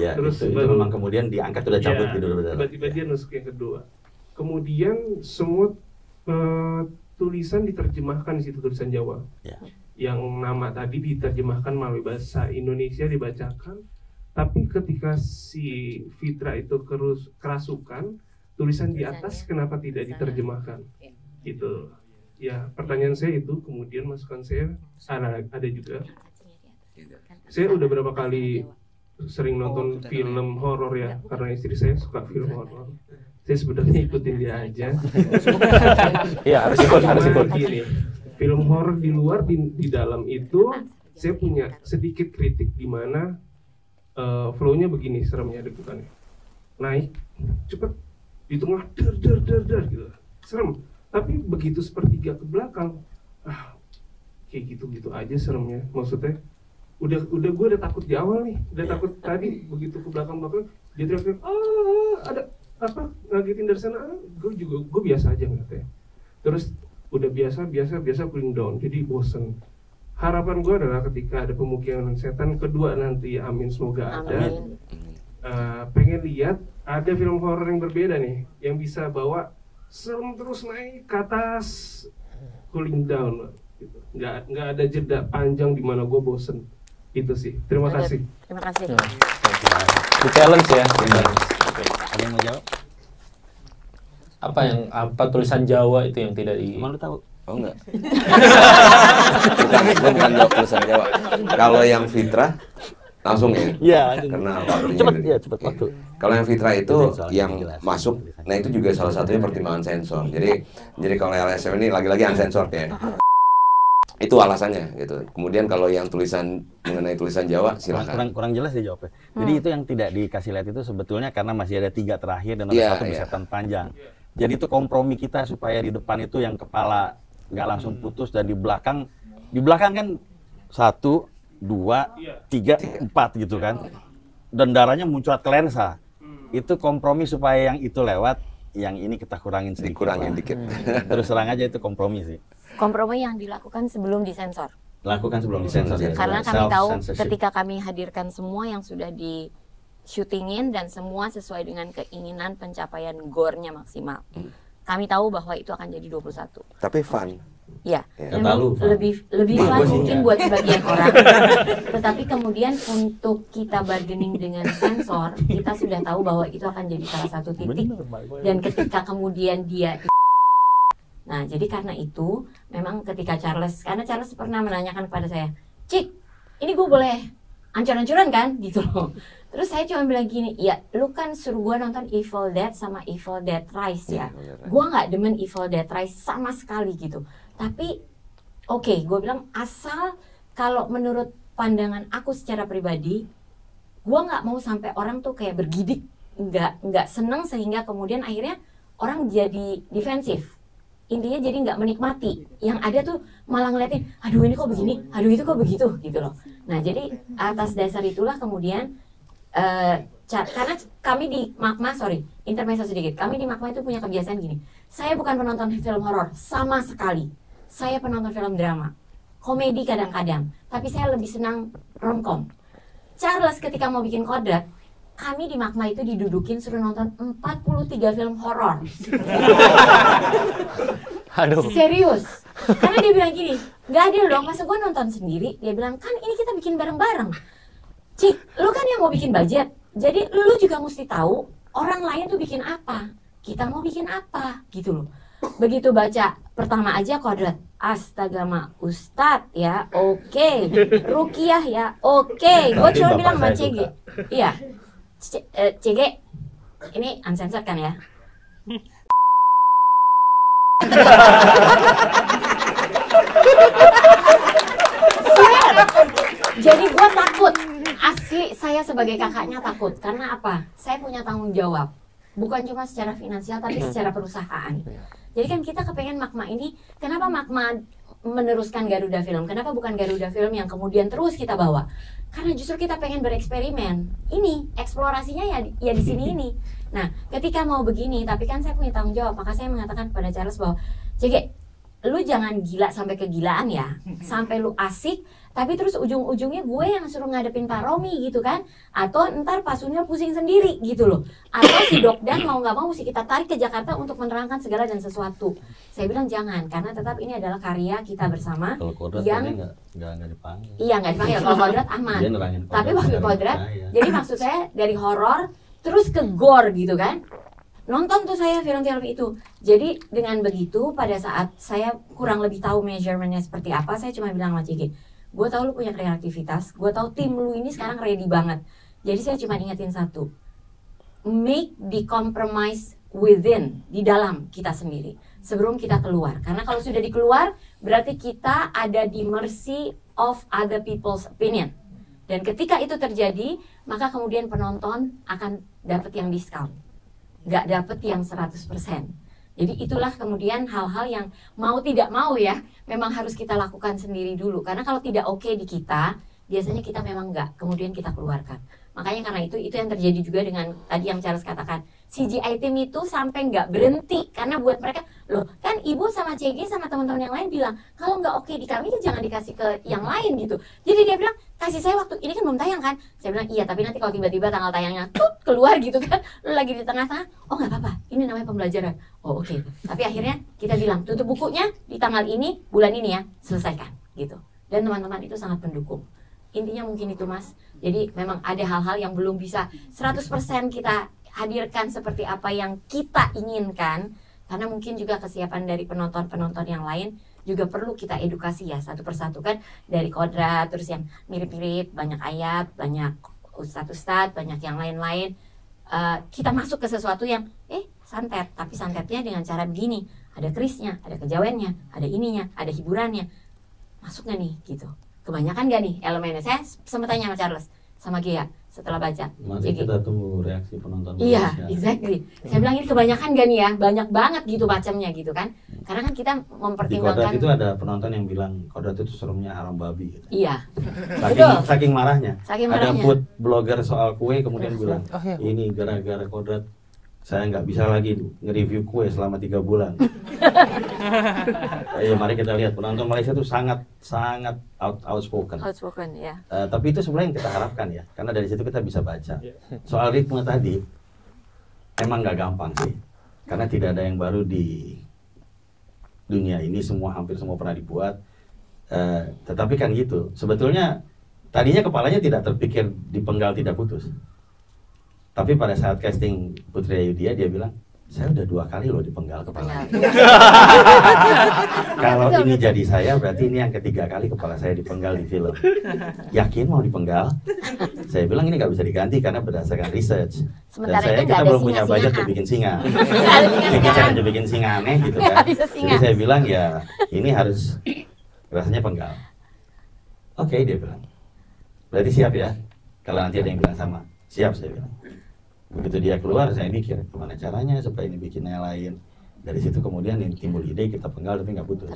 Ya, Terus itu memang kemudian diangkat udah cabut ya, gitu udah. tiba-tiba dia nusuk yang kedua. Kemudian semua tulisan diterjemahkan di situ, tulisan Jawa. Ya. Yang nama tadi diterjemahkan melalui bahasa Indonesia dibacakan. Tapi ketika si Fitra itu kerasukan, tulisan di atas kenapa tidak diterjemahkan? Gitu. Ya, pertanyaan saya itu, kemudian masukan saya ada juga. Saya udah berapa kali sering nonton film horor ya, karena istri saya suka film horor. Saya sebenarnya ikutin dia aja. Iya, harus ikut. Gini, film horor di luar, di dalam itu saya punya sedikit kritik di mana flow-nya begini, seremnya debutannya. Naik, cepet, di tengah der gitu. Serem. Tapi begitu sepertiga ke belakang, kayak gitu-gitu aja seremnya. Maksudnya udah gue udah takut di awal nih, takut tadi begitu ke belakang dia teriak ada apa ngagetin dari sana, gue biasa aja ngeliatnya. Terus udah biasa cooling down, jadi bosen. Harapan gue adalah ketika ada pemukiman setan kedua nanti, amin semoga ada. Pengen lihat ada film horor yang berbeda nih, yang bisa bawa serem terus naik ke atas, cooling down, gitu. Nggak ada jeda panjang di mana gue bosen. Itu sih. Terima kasih. Terima kasih. Di challenge ya. Ada yang mau jawab? Apa tulisan Jawa itu yang tidak di... Emang lu tahu? Oh enggak. bukan jawab tulisan Jawa. Kalau yang Fitra langsung ya. Iya. Karena waktunya Cepat udah- ya, cepat waktu. Kalau yang Fitra itu Soalnya yang jelas. masuk, nah itu juga salah satunya pertimbangan sensor. Jadi kalau LSM ini lagi-lagi uncensored ya. Itu alasannya gitu. Kemudian kalau yang tulisan mengenai tulisan Jawa silakan. Kurang jelas dia jawabnya. Jadi itu yang tidak dikasih lihat itu sebetulnya karena masih ada 3 terakhir dan ada 1 besetan panjang. Jadi itu kompromi kita supaya di depan itu yang kepala nggak langsung putus, dan di belakang kan 1, 2, 3, 4 gitu kan. Dan darahnya muncrat ke lensa. Itu kompromi supaya yang itu lewat, yang ini kita kurangin sedikit. Dikurangin dikit. Terus terang aja itu kompromi sih. Kompromi yang dilakukan sebelum disensor. Lakukan sebelum disensor. Karena kami tahu Self-censorship. ketika kami hadirkan semua yang sudah di syutingin dan semua sesuai dengan keinginan pencapaian gore-nya maksimal. Kami tahu bahwa itu akan jadi 21. Tapi fun. Ya, Ya, memang terlalu fun. lebih Buat fun gua sih mungkin enggak. buat sebagian orang. Tetapi kemudian untuk kita bargaining dengan sensor, kita sudah tahu bahwa itu akan jadi salah satu titik. Dan ketika kemudian dia nah, jadi karena itu memang ketika karena Charles pernah menanyakan kepada saya, Cik, ini gue boleh ancur-ancuran kan? Gitu loh. Terus saya cuma bilang gini, ya lu kan suruh gue nonton Evil Dead sama Evil Dead Rise ya. Gue nggak demen Evil Dead Rise sama sekali gitu. Tapi oke, gue bilang asal kalau menurut pandangan aku secara pribadi, gue nggak mau sampai orang tuh kayak bergidik, nggak seneng sehingga kemudian akhirnya orang jadi defensif. Intinya jadi nggak menikmati. Yang ada tuh malah ngeliatin, aduh ini kok begini, aduh itu kok begitu gitu loh. Nah jadi atas dasar itulah kemudian karena kami di Magma, intermezzo sedikit, kami di Magma itu punya kebiasaan gini. Saya bukan penonton film horor sama sekali. Saya penonton film drama, komedi kadang-kadang, tapi saya lebih senang romcom. Charles ketika mau bikin kodrat, kami di Magma itu didudukin suruh nonton 43 film horor. Aduh. Serius. Karena dia bilang gini, nggak adil dong, masa gue nonton sendiri? Dia bilang, kan ini kita bikin bareng-bareng. Cik, lu kan yang mau bikin budget. Jadi lu juga mesti tahu orang lain tuh bikin apa. Kita mau bikin apa, gitu loh. Begitu baca, pertama aja kodrat. Astaga mak, Ustadz ya, oke. Rukiah ya, oke. Gue cuma bilang sama CG. Iya. CG, ini uncensored kan ya? Jadi gue takut, asli saya sebagai kakaknya takut. Karena apa? Saya punya tanggung jawab. Bukan cuma secara finansial, tapi secara perusahaan. Jadi kan kita kepengen Magma ini, kenapa Magma meneruskan Garuda Film? Kenapa bukan Garuda Film yang kemudian terus kita bawa? Karena justru kita pengen bereksperimen. Ini, eksplorasinya ya di sini ini. Nah, ketika mau begini, tapi kan saya punya tanggung jawab, maka saya mengatakan kepada Charles bahwa, CG, lu jangan gila sampai kegilaan ya, sampai lu asik, tapi terus ujung-ujungnya gue yang suruh ngadepin Pak Romi gitu kan, atau ntar Pak Sunil pusing sendiri gitu loh, atau si Dokdan mau nggak mau mesti kita tarik ke Jakarta untuk menerangkan segala dan sesuatu. Saya bilang jangan, karena tetap ini adalah karya kita bersama. Kalau Kodrat yang nggak dipanggil. Iya nggak dipanggil, kalau Kodrat aman. Tapi waktu Kodrat, jadi maksud saya dari horor terus ke gore gitu kan. Nonton tuh saya film-film itu. Jadi dengan begitu pada saat saya kurang lebih tahu measurementnya seperti apa, saya cuma bilang sama Ciki, gue tahu lu punya kreativitas, gue tahu tim lu ini sekarang ready banget. Jadi saya cuma ingetin satu, make the compromise within, di dalam kita sendiri sebelum kita keluar. Karena kalau sudah dikeluar berarti kita ada di mercy of other people's opinion. Dan ketika itu terjadi, maka kemudian penonton akan dapat yang discount, nggak dapet yang 100%. Jadi itulah kemudian hal-hal yang mau tidak mau ya, memang harus kita lakukan sendiri dulu. Karena kalau tidak oke di kita, biasanya kita memang nggak, kemudian kita keluarkan. Makanya karena itu yang terjadi juga dengan tadi yang Charles katakan, CGI tim itu sampai nggak berhenti. Karena buat mereka, loh kan Ibu sama CG sama teman-teman yang lain bilang, kalau nggak oke di kami, jangan dikasih ke yang lain gitu. Jadi dia bilang, kasih saya waktu, ini kan belum tayang kan? Saya bilang, iya tapi nanti kalau tiba-tiba tanggal tayangnya keluar gitu kan, lo lagi di tengah-tengah, oh nggak apa-apa, ini namanya pembelajaran. Oh oke. Tapi akhirnya kita bilang, tutup bukunya di tanggal ini, bulan ini ya, selesaikan gitu. Dan teman-teman itu sangat mendukung. Intinya mungkin itu Mas. Jadi memang ada hal-hal yang belum bisa 100% kita hadirkan seperti apa yang kita inginkan. Karena mungkin juga kesiapan dari penonton-penonton yang lain juga perlu kita edukasi ya satu persatu kan. Dari Kodrat, terus yang mirip-mirip, banyak ayat, banyak ustadz-ustadz, banyak yang lain-lain. Kita masuk ke sesuatu yang santet. Tapi santetnya dengan cara begini. Ada kerisnya, ada kejawennya, ada ininya, ada hiburannya. Masuk gak nih gitu. Kebanyakan gak nih elemennya? Saya sempat tanya sama Charles, sama Gia setelah baca. Mari kita tunggu reaksi penonton. Iya, exactly. Saya bilang ini kebanyakan gak nih ya? Banyak banget gitu macamnya gitu kan. Karena kan kita mempertimbangkan. Di Kodrat itu ada penonton yang bilang Kodrat itu seremnya haram babi gitu. Iya. Saking marahnya. Ada marahnya. food blogger soal kue kemudian bilang, ini gara-gara Kodrat saya nggak bisa lagi nge-review kue selama 3 bulan. Ayo mari kita lihat penonton Malaysia itu sangat outspoken. Outspoken ya. Tapi itu sebenarnya yang kita harapkan ya, karena dari situ kita bisa baca. Soal ritme tadi, emang nggak gampang sih, karena tidak ada yang baru di dunia ini, hampir semua pernah dibuat. Tetapi kan gitu, sebetulnya tadinya kepalanya tidak terpikir dipenggal tidak putus. Tapi pada saat casting Putri Ayudhya dia bilang, saya udah 2 kali loh dipenggal kepala. Kalau ini jadi saya, berarti ini yang ketiga kali kepala saya dipenggal di film. Yakin mau dipenggal? Saya bilang ini nggak bisa diganti karena berdasarkan research. Dan kita belum punya budget untuk bikin singa. Bikin bikin singa aneh gitu kan. Jadi saya bilang ya ini harus rasanya penggal. Oke, dia bilang. Berarti siap ya? Kalau nanti ada yang bilang sama, siap saya bilang. Begitu dia keluar, saya mikir gimana caranya supaya ini bikinnya lain. Dari situ kemudian timbul ide kita penggal tapi nggak putus.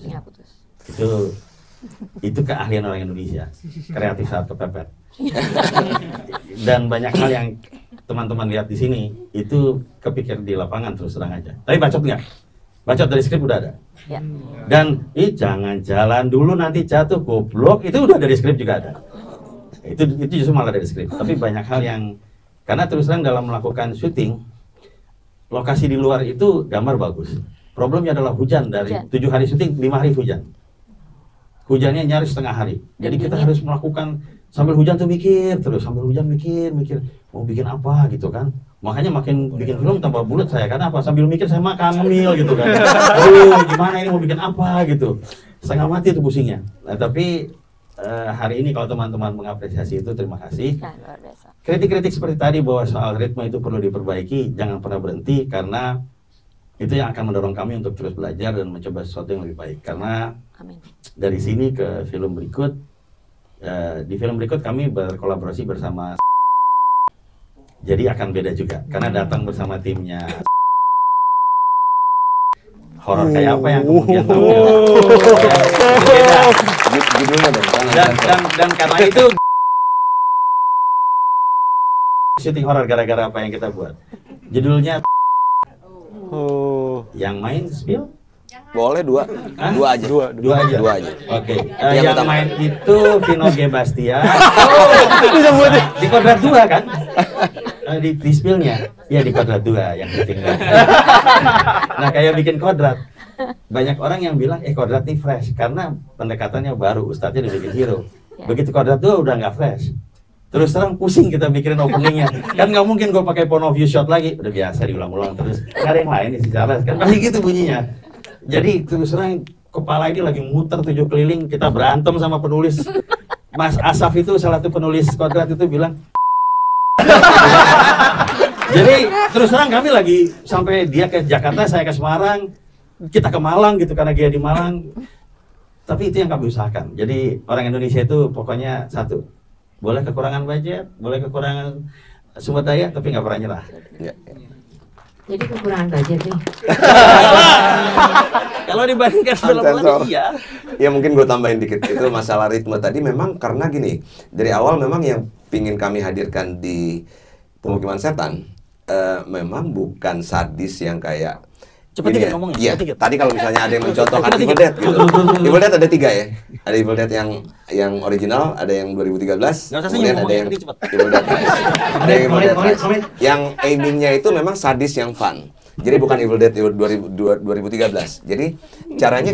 Itu keahlian orang Indonesia, kreatif saat kepepet. Dan banyak hal yang teman-teman lihat di sini itu kepikir di lapangan terus terang aja. Tapi bacot nggak? Bacot dari skrip udah ada. Ya. Dan jangan jalan dulu nanti jatuh goblok, itu udah dari skrip juga ada. Itu justru malah dari skrip. Tapi banyak hal yang Karena terus terang dalam melakukan syuting, lokasi di luar itu gambar bagus. Problemnya adalah hujan dari 7 hari syuting, 5 hari hujan. Hujannya nyaris setengah hari. Jadi kita harus melakukan sambil hujan tuh mikir terus, sambil hujan mikir mau bikin apa gitu kan. Makanya makin bikin film tambah bulat saya, karena apa? Sambil mikir saya makan ngemil gitu kan. Aduh, gimana ini mau bikin apa gitu. Setengah mati tuh pusingnya. Nah, tapi hari ini kalau teman-teman mengapresiasi itu, terima kasih. Kritik-kritik seperti tadi bahwa soal ritme itu perlu diperbaiki, jangan pernah berhenti, karena itu yang akan mendorong kami untuk terus belajar dan mencoba sesuatu yang lebih baik. Karena dari sini ke film berikut, di film berikut kami berkolaborasi bersama, jadi akan beda juga, karena datang bersama timnya. Horor kayak apa yang kemudian tampil beda judulnya dan karena itu syuting horor gara-gara apa yang kita buat. Judulnya yang main spill Boleh dua aja. Dua aja. Oke. Yang main itu Vino G. Bastian. Di Kodrat 2 kan? Di spillnya, ya di Kodrat 2 yang ketinggalan. Nah, kayak bikin Kodrat, banyak orang yang bilang Kodrat nih fresh karena pendekatannya baru, ustadznya udah bikin hero. Begitu Kodrat 2 udah nggak fresh. Terus terang pusing kita mikirin openingnya. Kan nggak mungkin gue pakai point of view shot lagi. Udah biasa diulang-ulang terus. Nggak ada yang lain nih si Charles kan pasti gitu bunyinya. Jadi terus terang kepala ini lagi muter 7 keliling, kita berantem sama penulis. Mas Asaf itu salah satu penulis Kodrat itu bilang. Jadi terus terang kami lagi sampai dia ke Jakarta, saya ke Semarang, kita ke Malang gitu karena dia di Malang. Tapi itu yang kami usahakan. Jadi orang Indonesia itu pokoknya satu, boleh kekurangan budget, boleh kekurangan sumber daya, tapi nggak pernah nyerah. Ya. Jadi kekurangan budget nih. Kalau dibandingkan film lain, iya. Ya mungkin gue tambahin dikit, itu masalah ritme tadi memang karena gini, dari awal memang yang pingin kami hadirkan di Pemukiman Setan memang bukan sadis yang kayak cepet dikit ngomongnya. Iya, tadi kalau misalnya ada yang mencontohkan Evil Dead gitu. Evil Dead ada 3 ya. Ada Evil Dead yang original, ada yang 2013, kemudian ada yang Evil Dead. Ada yang Evil Dead. Yang aimingnya itu memang sadis yang fun. Jadi bukan Evil Dead 2013. Jadi caranya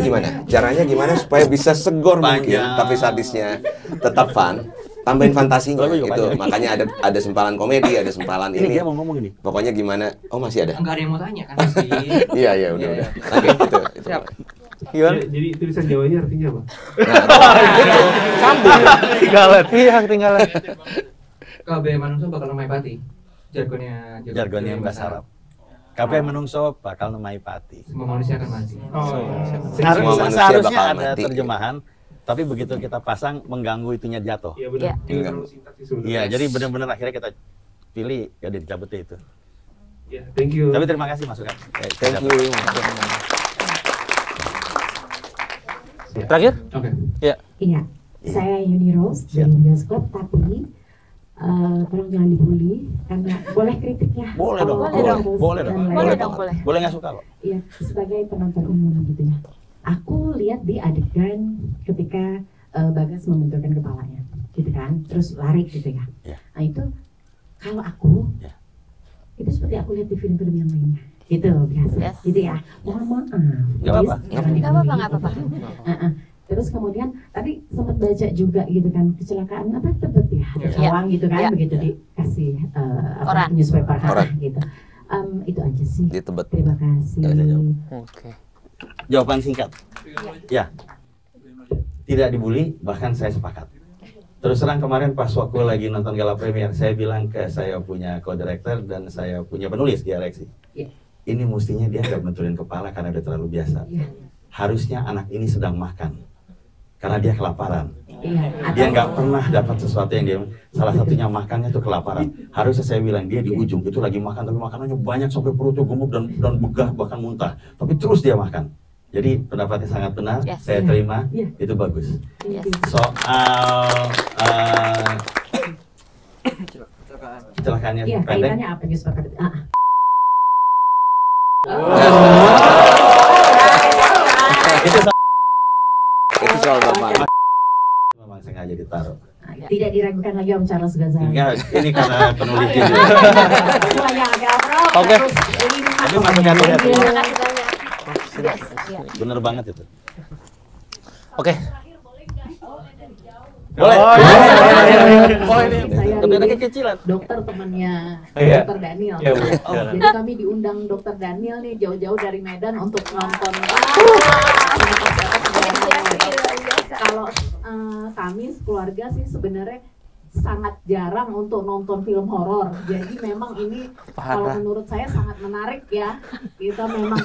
gimana supaya bisa segor mungkin tapi sadisnya tetap fun. Tambahin fantasinya gitu. Makanya ada sempalan komedi, ada sempalan ini. Dia mau ngomong ini. Pokoknya gimana? Oh, masih ada. Enggak ada yang mau tanya kan pasti. Iya, udah. Oke, itu. Jadi tulisan Jawanya artinya apa? Sambung. Ketinggalan. KB Manungso bakal nemai pati. Jargonnya bahasa Arab. KB Manungso bakal nemai pati. Semua manusia akan mati. Semua manusia Seharusnya bakal ada mati. terjemahan, tapi begitu kita pasang mengganggu itunya jatuh. Iya benar. Iya, jadi benar-benar akhirnya kita pilih ya dicabut itu. Ya, thank you. Tapi terima kasih masukan. Thank you. Terakhir? Oke. Iya. Iya, saya Yuni Rose dari bioskop, tapi tolong jangan dibully karena boleh kritik ya. Boleh dong. Boleh nggak suka kok. Iya, sebagai penonton umum gitu ya. Aku lihat di adegan ketika Bagas membenturkan kepalanya, gitu kan, terus lari gitu ya. Nah itu kalau aku itu seperti aku lihat di film-film yang lainnya, gitu biasa, gitu ya. Mohon maaf. Nggak apa-apa. Terus kemudian tadi sempat baca juga gitu kan, kecelakaan apa Tebet ya, Cawang gitu kan, begitu dikasih newspaper gitu. Itu aja sih. Di Tebet. Terima kasih. Oke. Jawaban singkat. Ya. Tidak dibully, bahkan saya sepakat. Terus terang kemarin pas waktu lagi nonton gala premier, saya bilang ke saya punya co-director dan saya punya penulis di Aleksi. Ini mestinya dia nggak benturin kepala karena udah terlalu biasa. Harusnya anak ini sedang makan karena dia kelaparan. Dia nggak pernah dapat sesuatu yang dia, salah satunya makannya tuh kelaparan. Harusnya saya bilang dia di ujung itu lagi makan tapi makanannya banyak sampai perutnya gemuk dan begah bahkan muntah. Tapi terus dia makan. Jadi pendapatnya sangat benar, saya terima, itu bagus. Soal kecelakaannya pendek. Kaitannya apa newspaper? Itu soal Bapak. Memang saya sengaja ditaruh. Tidak diragukan lagi Om Charles Ghazali. Enggak, ini karena penulisnya juga. Oke. Tapi masukkan lihat. Terima kasih banyak. Bener banget itu. Oke. Boleh. Saya ini kecilan. Dokter temannya Dokter Daniel. Jadi kami diundang Dokter Daniel nih jauh-jauh dari Medan untuk nonton. Kalau kami keluarga sih sebenarnya sangat jarang untuk nonton film horor. Jadi memang ini kalau menurut saya sangat menarik ya. Kita memang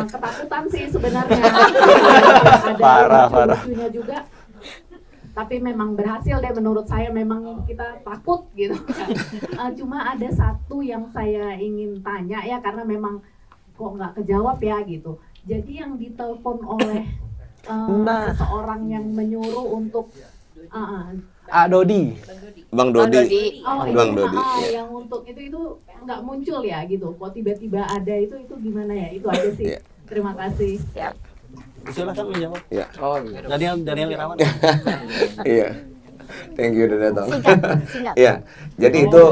ketakutan sih sebenarnya. Ada lucu-lucunya juga. Tapi memang berhasil deh menurut saya, memang kita takut gitu. Cuma ada satu yang saya ingin tanya ya, karena memang kok nggak kejawab ya gitu. Jadi yang ditelepon oleh seseorang yang menyuruh untuk Dodi. Bang Dodi. Oh, Bang Dodi. Yang untuk itu nggak muncul ya gitu. Kok tiba-tiba ada itu gimana ya? Itu aja sih. Terima kasih. Siap. Silakan menjawab. Ya. Oh, iya. Daniel Irawan. Iya. Thank you udah datang. Singkat. Iya. Jadi itu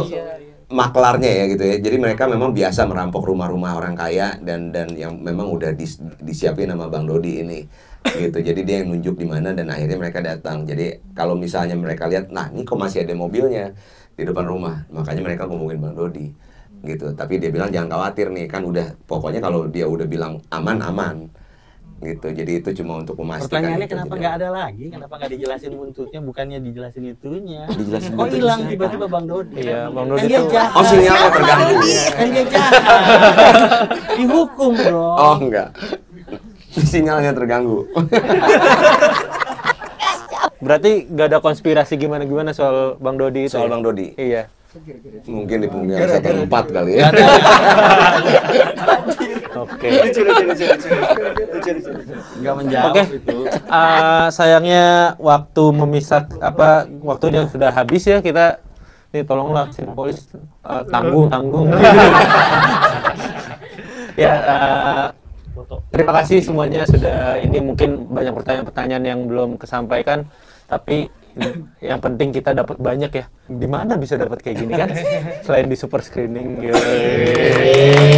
maklarnya ya gitu ya. Jadi mereka memang biasa merampok rumah-rumah orang kaya dan yang memang udah disiapin sama Bang Dodi ini. Gitu. Jadi dia yang nunjuk di mana dan akhirnya mereka datang. Jadi kalau misalnya mereka lihat, nah ini kok masih ada mobilnya di depan rumah. Makanya mereka ngomongin Bang Dodi. Gitu. Tapi dia bilang jangan khawatir nih, kan udah pokoknya kalau dia udah bilang aman gitu. Jadi itu cuma untuk memastikan. Pertanyaannya kenapa nggak ada lagi? Kenapa nggak dijelasin buntutnya? Bukannya dijelasin itunya? Dijelasin oh buntutnya hilang siapa? tiba-tiba Bang Dodi. Iya, Bang Dodi Dia itu. jahat. Oh sinyalnya terganggu. Kan dia jahat. Dihukum bro. Oh enggak. Sinyalnya terganggu. Berarti nggak ada konspirasi gimana-gimana soal Bang Dodi itu? Soal ya? Bang Dodi. Iya. Mungkin di punggung setan 4 kali ya. Oke. Nggak menjawab Oke. itu. Sayangnya waktunya sudah habis ya, kita nih tolonglah Sinepolis tanggung. Ya, terima kasih semuanya sudah ini, mungkin banyak pertanyaan-pertanyaan yang belum kesampaikan, tapi yang penting kita dapat banyak ya. Di mana bisa dapat kayak gini kan? Selain di super screening. Yeay.